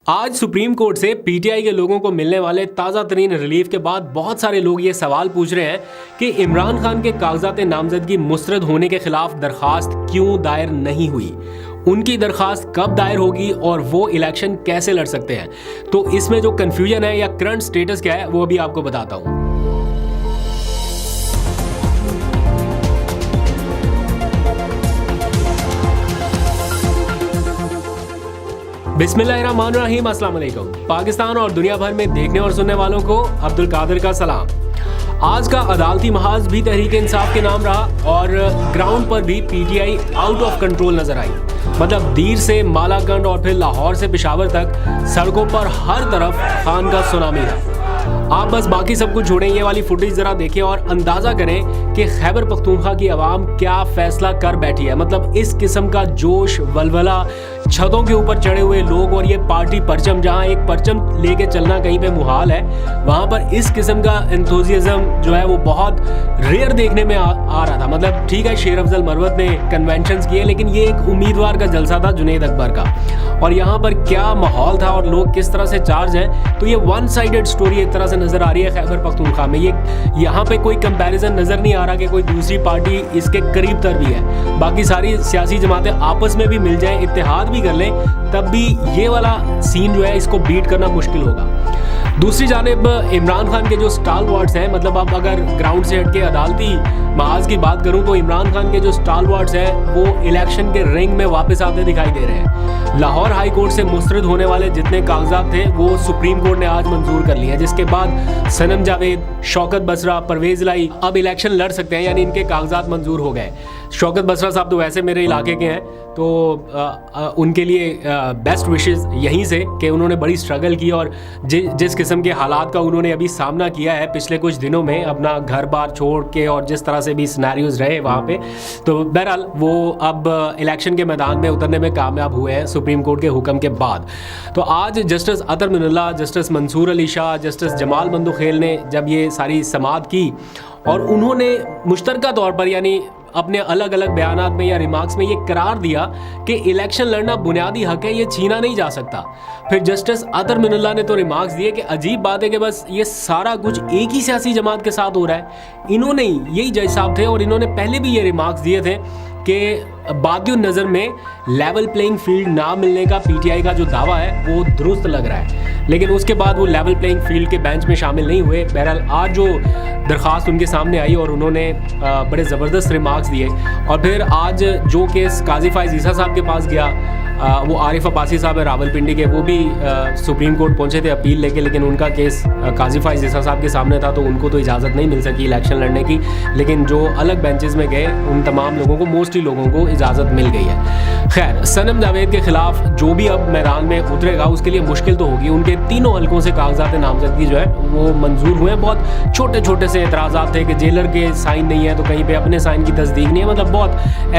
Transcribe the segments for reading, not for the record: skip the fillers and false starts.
आज supreme court से PTI के लोगों को मिलने वाले ताज़ा तरीन रिलीफ के बाद बहुत सारे लोग ये सवाल पूछ रहे हैं कि इमरान खान के कागजात नामजदगी मुस्तरद होने के खिलाफ दरखास्त क्यों दायर नहीं हुई, उनकी दरखास्त कब दायर होगी और वो इलेक्शन कैसे लड़ सकते हैं। तो इसमें जो कन्फ्यूजन है या करंट स्टेटस क्या है वो अभी आपको बताता हूँ। बिस्मिल्लाहिर्रहमानिर्रहीम, अस्सलाम वालेकुम। पाकिस्तान और दुनिया भर में देखने और सुनने वालों को अब्दुल कादिर का सलाम। आज का अदालती महाज भी तहरीक इंसाफ के नाम रहा और ग्राउंड पर भी पीटीआई आउट ऑफ कंट्रोल नजर आई। मतलब दीर से मालाकंड और फिर लाहौर से पेशावर तक सड़कों पर हर तरफ खान का सुनामी रहा। आप बस बाकी सब कुछ छोड़ें, ये वाली फुटेज जरा देखें और अंदाजा करें कि खैबर पख्तूनख्वा की आवाम क्या फैसला कर बैठी है। मतलब इस किस्म का जोश, वलवला, छतों के ऊपर चढ़े हुए लोग और ये पार्टी परचम, जहां एक परचम लेके चलना कहीं पे मुहाल है, वहां पर इस किस्म का एंथुसियाज्म जो है वो बहुत रेयर देखने में आ रहा था। मतलब ठीक है, शेर अफजल मरवत ने कन्वेंशंस किए, लेकिन ये एक उम्मीदवार का जलसा था, जुनैद अकबर का। और यहाँ पर क्या माहौल था और लोग किस तरह से चार्ज हैं, तो ये वन साइडेड स्टोरी एक तरह से नजर आ रही है खैबर पख्तूनख्वा में। ये यहाँ पे कोई कंपैरिजन नजर नहीं आ रहा कि कोई दूसरी पार्टी इसके करीब तर भी है। बाकी सारी सियासी जमातें आपस में भी मिल जाएं, इत्तेहाद भी कर लें, तब भी ये वाला सीन जो है इसको बीट करना मुश्किल होगा। दूसरी जानिब इमरान खान के जो स्टालवार्ड्स हैं, मतलब अब अगर ग्राउंड से हट के अदालती महाज की बात करूं तो इमरान खान के जो स्टालवार्ड्स हैं वो इलेक्शन के रिंग में वापस आते दिखाई दे रहे हैं। लाहौर हाई कोर्ट से मुस्तरद होने वाले जितने कागजात थे वो सुप्रीम कोर्ट ने आज मंजूर कर लिए हैं, जिसके बाद सनम जावेद, शौकत बसरा, परवेज लाई अब इलेक्शन लड़ सकते हैं, यानी इनके कागजात मंजूर हो गए। शौकत बसरा साहब तो वैसे मेरे इलाके के हैं, तो उनके लिए बेस्ट विशेस यहीं से कि उन्होंने बड़ी स्ट्रगल की और जिस किस्म के हालात का उन्होंने अभी सामना किया है पिछले कुछ दिनों में, अपना घर बार छोड़ के और जिस तरह से भी सिनेरियोज रहे वहाँ पे, तो बहरहाल वो अब इलेक्शन के मैदान में उतरने में कामयाब हुए हैं सुप्रीम कोर्ट के हुक्म के बाद। तो आज जस्टिस अतर मिनल्ला, जस्टिस मंसूर अली शाह, जस्टिस जमाल बंदुखेल ने जब ये सारी समाअत की और उन्होंने मुश्तरका तौर पर यानी अपने अलग अलग बयानात में या रिमार्क्स में ये करार दिया कि इलेक्शन लड़ना बुनियादी हक है, ये छीना नहीं जा सकता। फिर जस्टिस अतर मिनल्ला ने तो रिमार्क्स दिए कि अजीब बात है कि बस ये सारा कुछ एक ही सियासी जमात के साथ हो रहा है। इन्होंने यही जज साहब थे और इन्होंने पहले भी ये रिमार्क्स दिए थे कि बादियो नज़र में लेवल प्लेइंग फील्ड ना मिलने का पीटीआई का जो दावा है वो दुरुस्त लग रहा है, लेकिन उसके बाद वो लेवल प्लेइंग फील्ड के बेंच में शामिल नहीं हुए। बहरहाल आज जो दरख्वास्त उनके सामने आई और उन्होंने बड़े ज़बरदस्त रिमार्क्स दिए, और फिर आज जो केस काजी फाइज ईसा साहब के पास गया, वो आरिफ अब्बासी साहब है रावलपिंडी के, वो भी सुप्रीम कोर्ट पहुंचे थे अपील लेके, लेकिन उनका केस काजी फाइज ईसा साहब के सामने था तो उनको तो इजाज़त नहीं मिल सकी इलेक्शन लड़ने की, लेकिन जो अलग बेंचेस में गए उन तमाम लोगों को, मोस्टली लोगों को इजाज़त मिल गई है। खैर, सनम जावेद के खिलाफ जो भी अब मैदान में उतरेगा उसके लिए मुश्किल तो होगी। उनके तीनों हलकों से कागजात नामजदगी जो है वो मंजूर हुए हैं। बहुत छोटे छोटे से एतराज़ात थे कि जेलर के साइन नहीं है तो कहीं पे अपने साइन की तस्दीक नहीं है, मतलब बहुत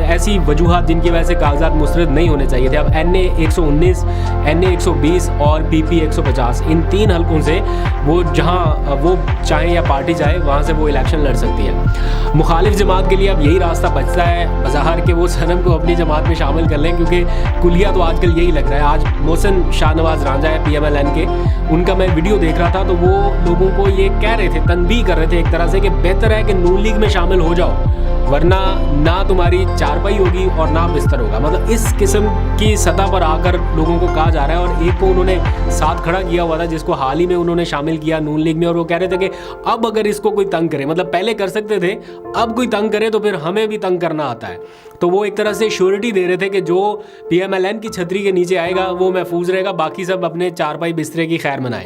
ऐसी वजूहात जिनकी वजह से कागजात मुस्तरद नहीं होने चाहिए थे। अब NA 119, NA 120 और PP 150, इन तीन हलकों से वो जहाँ वो चाहे या पार्टी चाहे वहाँ से वो इलेक्शन लड़ सकती है। मुखालिफ जमात के लिए अब यही रास्ता बचता है बज़ाहिर कि वो सनम को अपनी जमात में शामिल कर लें, क्योंकि कुलिया तो आजकल यही लग रहा है। आज मोहसिन शाहनवाज रांझा है PMLN के, उनका मैं वीडियो देख रहा था तो वो लोगों को ये कह रहे थे, तनबीह कर रहे थे एक तरह से कि बेहतर है कि नून लीग में शामिल हो जाओ, वरना ना तुम्हारी चारपाई होगी और ना बिस्तर होगा। मतलब इस किस्म की सतह पर आकर लोगों को कहा जा रहा है। और एक को उन्होंने साथ खड़ा किया हुआ था जिसको हाल ही में उन्होंने शामिल किया नून लीग में, और वो कह रहे थे कि अब अगर इसको कोई तंग करे, मतलब पहले कर सकते थे, अब कोई तंग करे तो फिर हमें भी तंग करना आता है। तो वो एक तरह से श्योरिटी दे रहे थे कि जो PMLN की छतरी के नीचे आएगा वो महफूज रहेगा, बाकी सब अपने चारपाई बिस्तरे की खैर मनाएं।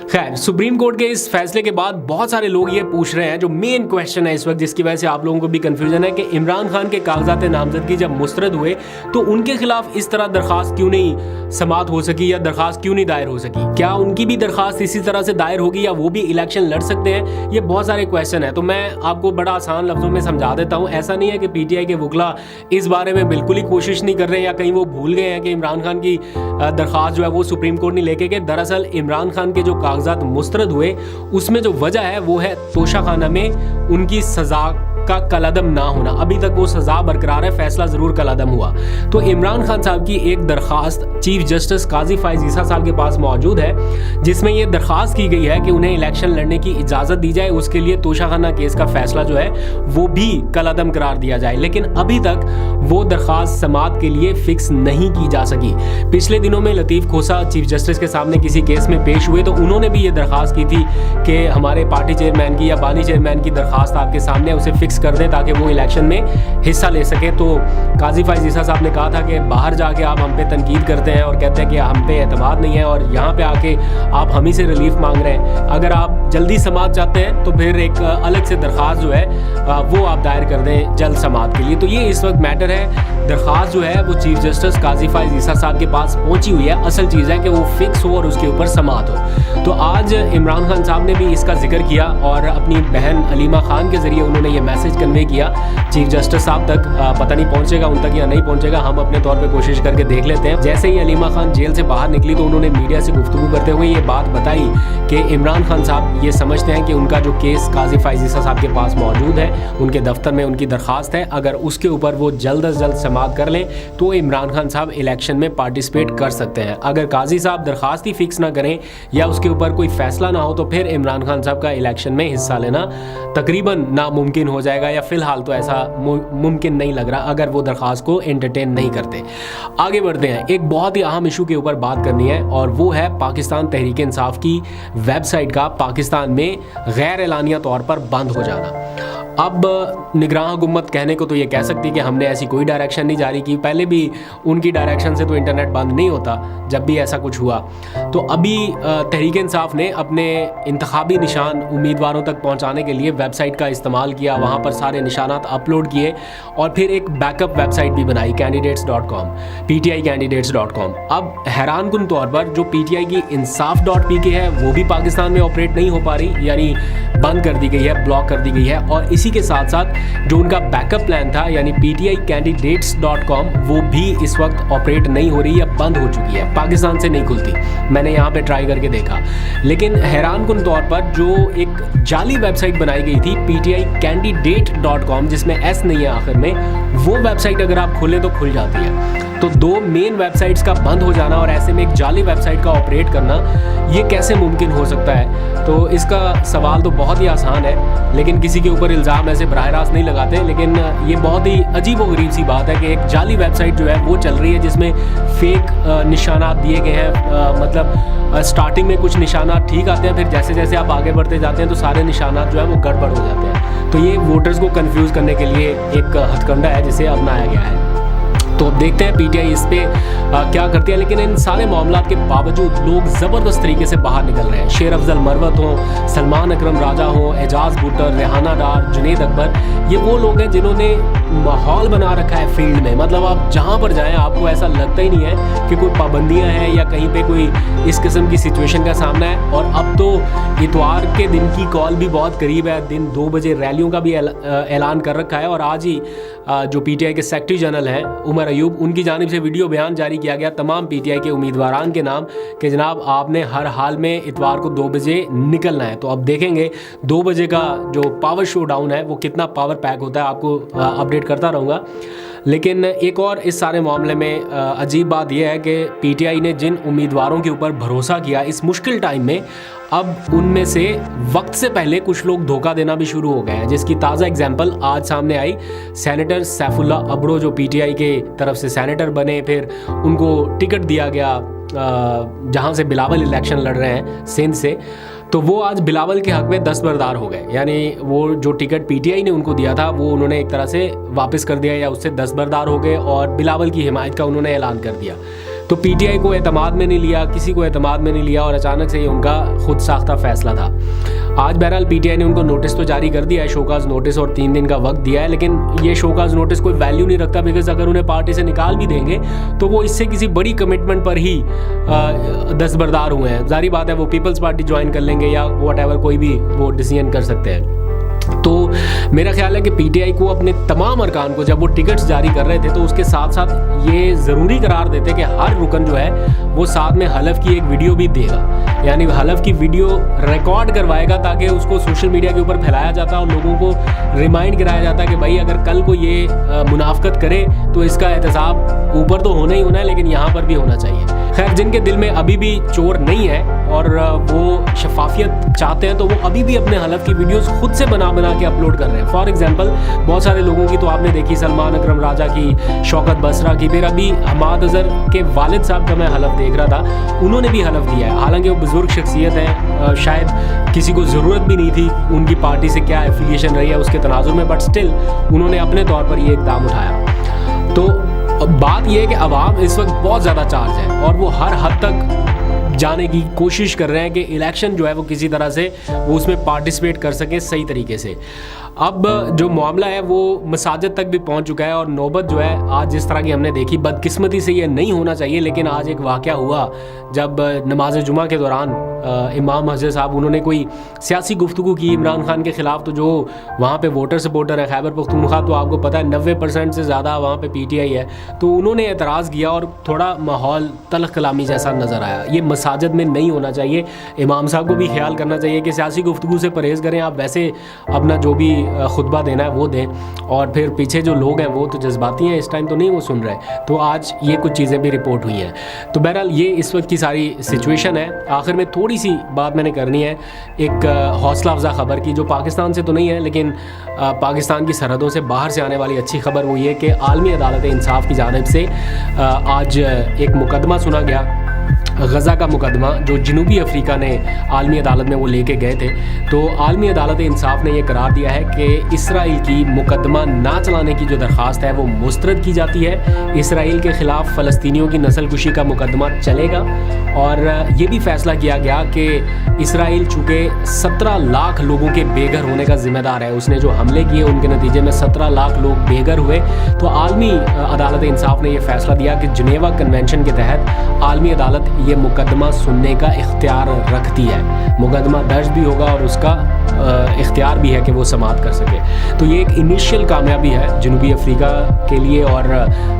खैर, सुप्रीम कोर्ट के इस फैसले के बाद बहुत सारे लोग ये पूछ रहे हैं, जो मेन क्वेश्चन है इस वक्त जिसकी वजह से आप लोगों को भी कंफ्यूजन है, कि इमरान खान के कागजात नामजदगी जब मुस्तरद हुए तो उनके खिलाफ इस तरह दरखास्त क्यों नहीं समाअत हो सकी या दरखास्त क्यों नहीं दायर हो सकी। क्या उनकी भी दरखास्त इसी तरह से दायर होगी या वो भी इलेक्शन लड़ सकते हैं? ये बहुत सारे क्वेश्चन है, तो मैं आपको बड़ा आसान लफ्जों में समझा देता हूँ। ऐसा नहीं है कि PTI के वकला इस बारे में बिल्कुल ही कोशिश नहीं कर रहे हैं या कहीं वो भूल गए हैं कि इमरान खान की दरखास्त जो है वो सुप्रीम कोर्ट नहीं लेके गए। दरअसल इमरान खान के जो कागजात मुस्तरद हुए उसमें जो वजह है वो है तोशाखाना में उनकी सजा का कलअदम ना होना, अभी तक वो सजा बरकरार है, फैसला जरूर कलअदम हुआ। तो इमरान खान साहब की एक दरखास्त चीफ जस्टिस काजी फायज ईसा साहब के पास मौजूद है, जिसमें ये दरखास्त की गई है कि उन्हें इलेक्शन लड़ने की इजाज़त दी जाए, उसके लिए तोशाखाना केस का फैसला जो है वो भी कलअदम करार दिया जाए। लेकिन अभी तक वो दरखास्त समाअत के लिए फिक्स नहीं की जा सकी। पिछले दिनों में लतीफ़ खोसा चीफ जस्टिस के सामने किसी केस में पेश हुए तो उन्होंने भी ये दरखास्त की थी कि हमारे पार्टी चेयरमैन की या बानी चेयरमैन की दरखास्त आपके सामने, उसे फिक्स कर दें ताकि वो इलेक्शन में हिस्सा ले सके। तो काजी फायज ईसा साहब ने कहा था कि बाहर जाके आप हम पे तनकीद करते हैं और कहते हैं कि हम पे एतमाद नहीं है, और यहाँ पे आके आप हम ही से रिलीफ मांग रहे हैं। अगर आप जल्दी समाअत चाहते हैं तो फिर एक अलग से दरखास्त जो है वो आप दायर कर दें जल्द समाअत के लिए। तो ये इस वक्त मैटर है, दरखास्त जो है वो चीफ जस्टिस काजी फायज ईसा साहब के पास पहुंची हुई है। असल चीज़ है कि वो फिक्स हो और उसके ऊपर समाअत हो। तो आज इमरान खान साहब ने भी इसका जिक्र किया और अपनी बहन अलीमा खान के ज़रिए उन्होंने ये मैसेज कन्वे किया चीफ जस्टिस साहब तक। पता नहीं पहुंचेगा उन तक या नहीं पहुंचेगा, हम अपने तौर पे कोशिश करके देख लेते हैं। जैसे ही अलीमा खान जेल से बाहर निकली तो उन्होंने मीडिया से गुफ्तगू करते हुए ये बात बताई कि इमरान खान साहब ये समझते हैं कि उनका जो केस काजी फायज ईसा साहब के पास मौजूद है, उनके दफ्तर में उनकी दरखास्त है, अगर उसके ऊपर वो जल्द अज जल्द समाअत कर लें तो इमरान खान साहब इलेक्शन में पार्टिसिपेट कर सकते हैं। अगर काजी साहब दरखास्त ही फिक्स ना करें या उसके ऊपर कोई फैसला ना हो तो फिर इमरान खान साहब का इलेक्शन में हिस्सा लेना तकरीबन नामुमकिन हो जाएगा, या फिलहाल तो ऐसा मुमकिन नहीं लग रहा अगर वो दरखास्त को एंटरटेन नहीं करते। आगे बढ़ते हैं, एक बहुत ही अहम इशू के ऊपर बात करनी है और वो है पाकिस्तान तहरीक इंसाफ की वेबसाइट का पाकिस्तान में गैर एलानिया तौर पर बंद हो जाना। अब निगरान हुकूमत कहने को तो ये कह सकती है कि हमने ऐसी कोई डायरेक्शन नहीं जारी की, पहले भी उनकी डायरेक्शन से तो इंटरनेट बंद नहीं होता जब भी ऐसा कुछ हुआ। तो अभी तहरीक इंसाफ ने अपने इंतखाबी निशान उम्मीदवारों तक पहुंचाने के लिए वेबसाइट का इस्तेमाल किया, वहाँ पर सारे निशानात अपलोड किए और फिर एक बैकअप वेबसाइट भी बनाई candidates.com, pticandidates.com। अब हैरानकुन तौर पर जो PTI की insaf.pk है वो भी पाकिस्तान में ऑपरेट नहीं हो पा रही, यानी बंद कर दी गई है, ब्लॉक कर दी गई है। और इसी के साथ साथ जो उनका बैकअप प्लान था यानी pticandidates.com वो भी इस वक्त ऑपरेट नहीं हो रही या बंद हो चुकी है, पाकिस्तान से नहीं खुलती। मैंने यहाँ पे ट्राई करके देखा, लेकिन हैरानकुन तौर पर जो एक जाली वेबसाइट बनाई गई थी pticandidate.com जिसमें S नहीं है आखिर में, वो वेबसाइट अगर आप खोलें तो खुल जाती है। तो दो मेन वेबसाइट्स का बंद हो जाना और ऐसे में एक जाली वेबसाइट का ऑपरेट करना, ये कैसे मुमकिन हो सकता है? तो इसका सवाल तो बहुत ही आसान है, लेकिन किसी के ऊपर इल्ज़ाम ऐसे बराह रास्त नहीं लगाते। लेकिन ये बहुत ही अजीब व गरीब सी बात है कि एक जाली वेबसाइट जो है वो चल रही है जिसमें फेक निशानात दिए गए हैं। मतलब स्टार्टिंग में कुछ निशानात ठीक आते हैं, फिर जैसे जैसे आप आगे बढ़ते जाते हैं तो सारे निशानात जो है वो गड़बड़ हो जाते हैं। तो ये वोटर्स को कन्फ्यूज़ करने के लिए एक हथकंडा है जिसे अपनाया गया है। तो अब देखते हैं PTI इस पे क्या करती है। लेकिन इन सारे मामलात के बावजूद लोग ज़बरदस्त तरीके से बाहर निकल रहे हैं। शेर अफजल मरवत हों, सलमान अकरम राजा हों, एजाज़ भुट्टर, रेहाना डार, जुनेद अकबर, ये वो लोग हैं जिन्होंने माहौल बना रखा है फील्ड में। मतलब आप जहाँ पर जाएं आपको ऐसा लगता ही नहीं है कि कोई पाबंदियाँ हैं या कहीं पे कोई इस किस्म की सिचुएशन का सामना है। और अब तो इतवार के दिन की कॉल भी बहुत करीब है, दिन 2 बजे रैलियों का भी ऐलान कर रखा है। और आज ही जो PTI के सेक्रेटरी जनरल हैं उमर अयूब, उनकी जानिब से वीडियो बयान जारी किया गया तमाम PTI के उम्मीदवारान के नाम कि जनाब आपने हर हाल में इतवार को 2 बजे निकलना है। तो अब देखेंगे 2 बजे का जो पावर शो डाउन है वो कितना पावर पैक होता है, आपको अपडेट करता रहूँगा। लेकिन एक और इस सारे मामले में अजीब बात यह है कि PTI ने जिन उम्मीदवारों के ऊपर भरोसा किया इस मुश्किल टाइम में, अब उनमें से वक्त से पहले कुछ लोग धोखा देना भी शुरू हो गए हैं, जिसकी ताज़ा एग्जांपल आज सामने आई। सेनेटर सैफुल्ला अब्रो जो PTI के तरफ से सेनेटर बने, फिर उनको टिकट दिया गया जहां से बिलावल इलेक्शन लड़ रहे हैं सिंध से, तो वो आज बिलावल के हक में दस्तबरदार हो गए। यानी वो जो टिकट PTI ने उनको दिया था वो उन्होंने एक तरह से वापस कर दिया या उससे दस्तबरदार हो गए और बिलावल की हिमायत का उन्होंने ऐलान कर दिया। तो PTI को एतमाद में नहीं लिया, किसी को एतमाद में नहीं लिया और अचानक से ये उनका खुद साख्ता फैसला था। आज बहरहाल PTI ने उनको नोटिस तो जारी कर दिया है, शोकाज नोटिस, और 3 दिन का वक्त दिया है। लेकिन ये शोकाज नोटिस कोई वैल्यू नहीं रखता, बिकॉज अगर उन्हें पार्टी से निकाल भी देंगे तो वो इससे किसी बड़ी कमिटमेंट पर ही दस्तबरदार हुए हैं। जारी बात है वो पीपल्स पार्टी ज्वाइन कर लेंगे या वॉट एवर, कोई भी वो डिसीजन कर सकते हैं। तो मेरा ख्याल है कि पीटीआई को अपने तमाम अरकान को, जब वो टिकट्स जारी कर रहे थे तो उसके साथ साथ ये ज़रूरी करार देते कि हर रुकन जो है वो साथ में हलफ की एक वीडियो भी देगा, यानी हलफ की वीडियो रिकॉर्ड करवाएगा ताकि उसको सोशल मीडिया के ऊपर फैलाया जाता और लोगों को रिमाइंड कराया जाता कि भाई अगर कल को ये मुनाफकत करे तो इसका एहतसाब ऊपर तो होना ही होना है, लेकिन यहाँ पर भी होना चाहिए। खैर, जिनके दिल में अभी भी चोर नहीं है और वो शफाफियत चाहते हैं तो वो अभी भी अपने हलफ की वीडियोस खुद से बना के अपलोड कर रहे हैं। फॉर एग्जांपल, बहुत सारे लोगों की तो आपने देखी, सलमान अकरम राजा की, शौकत बसरा की, फिर अभी हमाद अजहर के वालिद साहब का मैं हलफ देख रहा था, उन्होंने भी हलफ दिया है। हालांकि वो बुजुर्ग शख्सियत है, शायद किसी को ज़रूरत भी नहीं थी उनकी पार्टी से क्या एफिलिएशन रही है उसके तनाजुर में, बट स्टिल उन्होंने अपने तौर पर ये इक़दाम उठाया। तो बात यह है कि अवाम इस वक्त बहुत ज़्यादा चार्ज है और वो हर हद तक जाने की कोशिश कर रहे हैं कि इलेक्शन जो है वो किसी तरह से वो उसमें पार्टिसिपेट कर सके सही तरीके से। अब जो मामला है वो मसाजिद तक भी पहुंच चुका है और नौबत जो है आज जिस तरह की हमने देखी, बदकिस्मती से ये नहीं होना चाहिए, लेकिन आज एक वाक़या हुआ जब नमाज जुमा के दौरान इमाम हज़रत साहब उन्होंने कोई सियासी गुफ्तगू की इमरान खान के ख़िलाफ़। तो जो वहाँ पे वोटर सपोर्टर है खैबर पख्तूनख्वा, तो आपको पता है 90% से ज़्यादा वहाँ पे पीटीआई है, तो उन्होंने एतराज़ किया और थोड़ा माहौल तल्ख़ कलामी जैसा नज़र आया। ये मसाजिद में नहीं होना चाहिए। इमाम साहब को भी ख्याल करना चाहिए कि सियासी गुफ्तगू से परहेज़ करें, आप वैसे अपना जो भी खुतबा देना है वो दें, और फिर पीछे जो लोग हैं वो तो जज्बाती हैं, इस टाइम तो नहीं वो सुन रहे। तो आज ये कुछ चीज़ें भी रिपोर्ट हुई हैं। तो बहरहाल ये इस वक्त की सारी सिचुएशन है। आखिर में थोड़ी सी बात मैंने करनी है एक हौसला अफजा ख़बर की, जो पाकिस्तान से तो नहीं है लेकिन पाकिस्तान की सरहदों से बाहर से आने वाली अच्छी खबर वो ये कि आलमी अदालत इंसाफ की जानिब से आज एक मुकदमा सुना गया, गज़ा का मुकदमा, जो जनूबी अफ्रीका ने आलमी अदालत में वो लेके गए थे। तो आलमी अदालत इंसाफ ने यह करार दिया है कि इसराइल की मुकदमा ना चलाने की जो दरख्वास्त है वो मुस्तरद की जाती है। इसराइल के ख़िलाफ़ फ़लस्तीनियों की नस्लकुशी का मुकदमा चलेगा और ये भी फ़ैसला किया गया कि इसराइल चूँकि 17 लाख लोगों के बेघर होने का ज़िम्मेदार है, उसने जो हमले किए उनके नतीजे में 17 लाख लोग बेघर हुए। तो आलमी अदालत इंसाफ ने यह फ़ैसला दिया कि जनेवा कन्वेंशन के तहत आलमी अदालत ये मुकदमा सुनने का इख्तियार रखती है। मुकदमा दर्ज भी होगा और उसका इख्तियार भी है कि वो समाअत कर सके। तो ये एक इनिशियल कामयाबी है जनूबी अफ्रीका के लिए और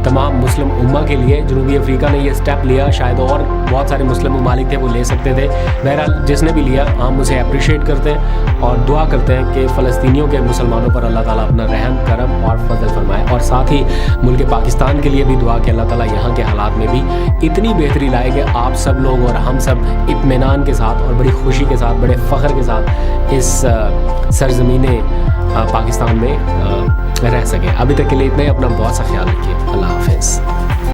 तमाम मुस्लिम उम्मा के लिए। जनूबी अफ्रीका ने ये स्टेप लिया, शायद और बहुत सारे मुस्लिम ममालिक थे वो ले सकते थे। बहरहाल जिसने भी लिया हम उसे अप्रिशिएट करते हैं और दुआ करते हैं कि फ़लस्तीनियों के मुसलमानों पर अल्लाह ताला अपना रहम करम और फजल फरमाए, और साथ ही मुल्क पाकिस्तान के लिए भी दुआ कि अल्लाह ताला यहाँ के हालात में भी इतनी बेहतरी लाए कि आप सब लोग और हम सब इत्मीनान के साथ और बड़ी खुशी के साथ, बड़े फ़ख्र के साथ इस सरज़मीने पाकिस्तान में रह सकें। अभी तक के लिए इतना ही। अपना बहुत सा ख्याल रखिए। अल्लाह हाफ़िज़।